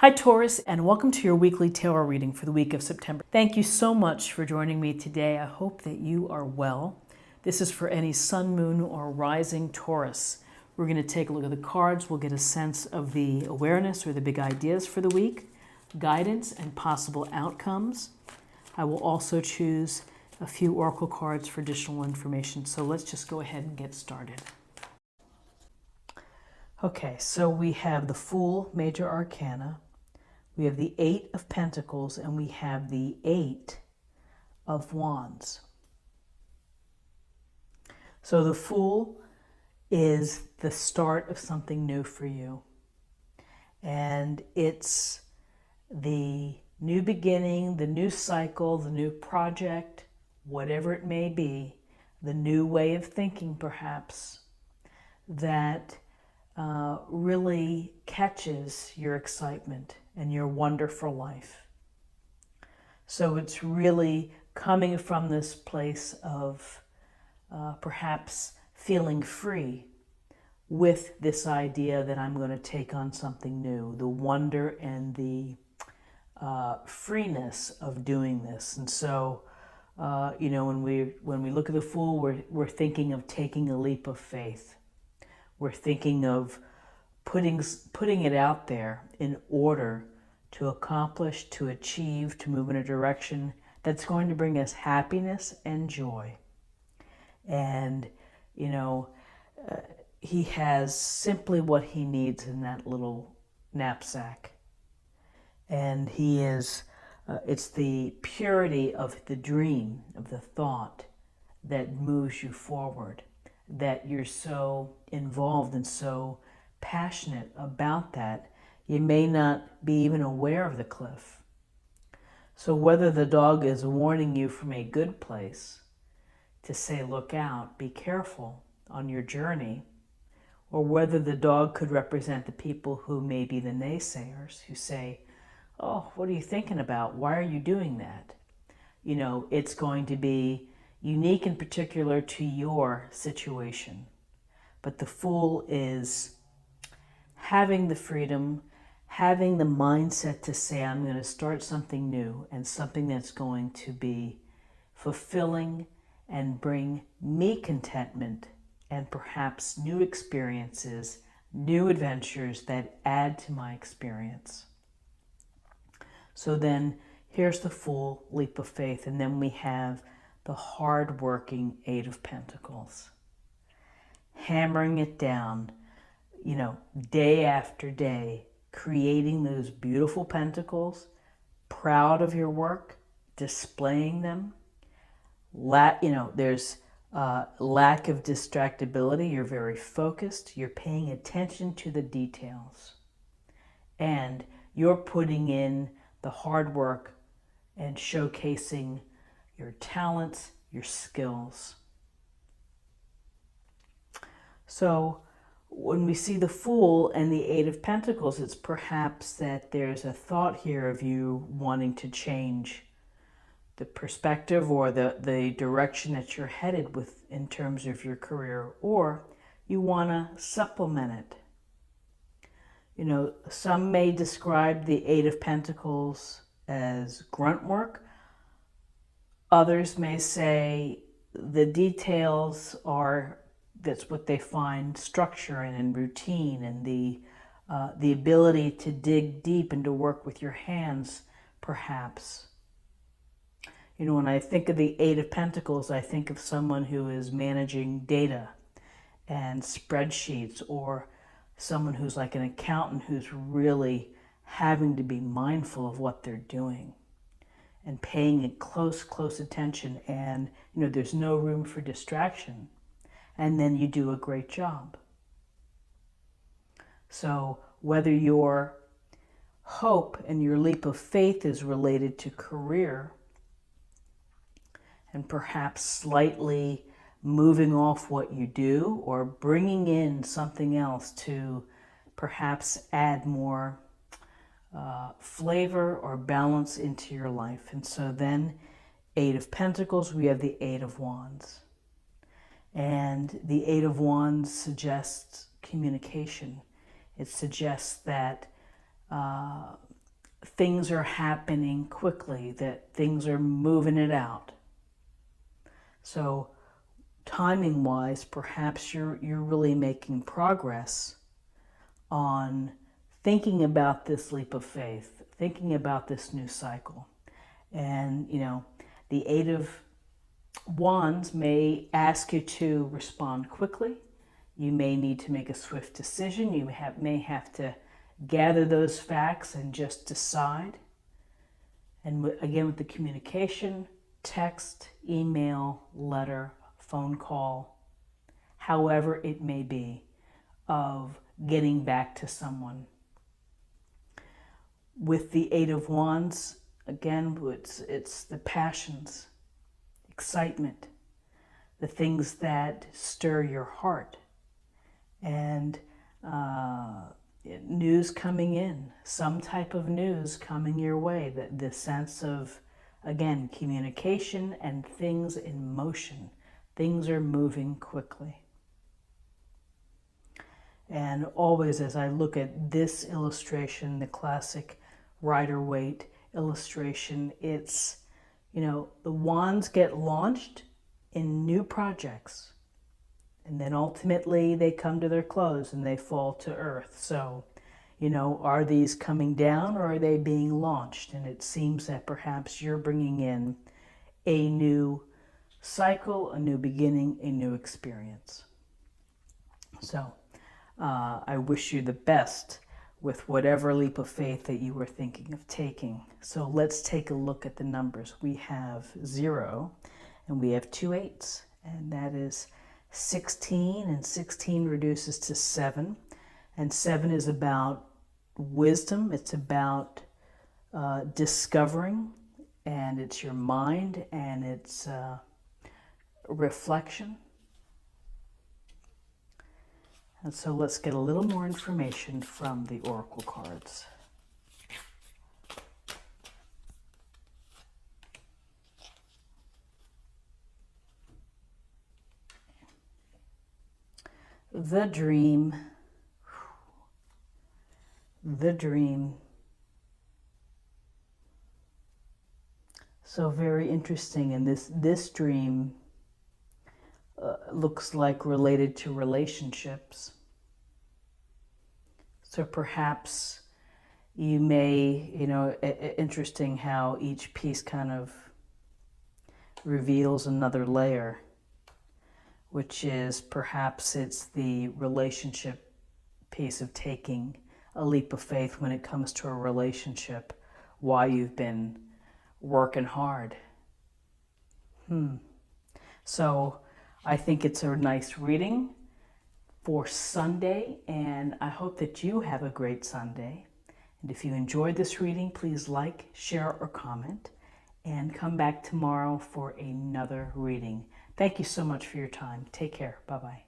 Hi Taurus, and welcome to your weekly tarot reading for the week of September. Thank you so much for joining me today. I hope that you are well. This is for any sun, moon, or rising Taurus. We're going to take a look at the cards. We'll get a sense of the awareness or the big ideas for the week, guidance, and possible outcomes. I will also choose a few oracle cards for additional information. So let's just go ahead and get started. Okay, so we have the Fool, Major Arcana. We have the Eight of Pentacles, and we have the Eight of Wands. So the Fool is the start of something new for you. And it's the new beginning, the new cycle, the new project, whatever it may be, the new way of thinking perhaps, that really catches your excitement and your wonder for life. So it's really coming from this place of perhaps feeling free with this idea that I'm going to take on something new, the wonder and the freeness of doing this. And so, when we look at the Fool, we're thinking of taking a leap of faith. We're thinking of putting it out there in order to accomplish, to achieve, to move in a direction that's going to bring us happiness and joy. And, he has simply what he needs in that little knapsack. And he is, it's the purity of the dream, of the thought that moves you forward, that you're so involved and so passionate about that, you may not be even aware of the cliff. So whether the dog is warning you from a good place to say, look out, be careful on your journey, or whether the dog could represent the people who may be the naysayers, who say, oh, what are you thinking about? Why are you doing that? It's going to be unique and particular to your situation. But the Fool is having the freedom, having the mindset to say, I'm going to start something new and something that's going to be fulfilling and bring me contentment and perhaps new experiences, new adventures that add to my experience. So then here's the Fool, leap of faith, and then we have the hard-working Eight of Pentacles. Hammering it down, day after day, creating those beautiful pentacles, proud of your work, displaying them. There's lack of distractibility. You're very focused. You're paying attention to the details. And you're putting in the hard work and showcasing your talents, your skills. So when we see the Fool and the Eight of Pentacles, it's perhaps that there's a thought here of you wanting to change the perspective or the direction that you're headed with in terms of your career, or you want to supplement it. Some may describe the Eight of Pentacles as grunt work. Others may say the details are, that's what they find structure and routine, and the ability to dig deep and to work with your hands, perhaps. When I think of the Eight of Pentacles, I think of someone who is managing data and spreadsheets, or someone who's like an accountant who's really having to be mindful of what they're doing and paying it close attention, and there's no room for distraction, and then you do a great job. So whether your hope and your leap of faith is related to career and perhaps slightly moving off what you do or bringing in something else to perhaps add more flavor or balance into your life. And so then Eight of Pentacles, we have the Eight of Wands. And the Eight of Wands suggests communication. It suggests that things are happening quickly, that things are moving it out. So timing wise, perhaps you're really making progress on thinking about this leap of faith, thinking about this new cycle. And, you know, the Eight of Wands may ask you to respond quickly. You may need to make a swift decision. You may have to gather those facts and just decide. And again, with the communication, text, email, letter, phone call, however it may be, of getting back to someone. With the Eight of Wands, again, it's the passions, excitement, the things that stir your heart, and news coming in, some type of news coming your way, the sense of, again, communication and things in motion. Things are moving quickly. And always as I look at this illustration, the classic Rider-Waite illustration, it's, you know, the wands get launched in new projects. And then ultimately they come to their close and they fall to earth. So, you know, are these coming down or are they being launched? And it seems that perhaps you're bringing in a new cycle, a new beginning, a new experience. So I wish you the best with whatever leap of faith that you were thinking of taking. So let's take a look at the numbers. We have 0 and we have 2 8s, and that is 16, and 16 reduces to 7. And 7 is about wisdom. It's about discovering, and it's your mind, and it's reflection. And so let's get a little more information from the oracle cards. The dream. The dream. So very interesting. And this dream looks like related to relationships. So perhaps you may, you know, interesting how each piece kind of reveals another layer, which is perhaps it's the relationship piece of taking a leap of faith when it comes to a relationship, why you've been working hard. So I think it's a nice reading for Sunday, and I hope that you have a great Sunday. And if you enjoyed this reading, please like, share, or comment, and come back tomorrow for another reading. Thank you so much for your time. Take care. Bye-bye.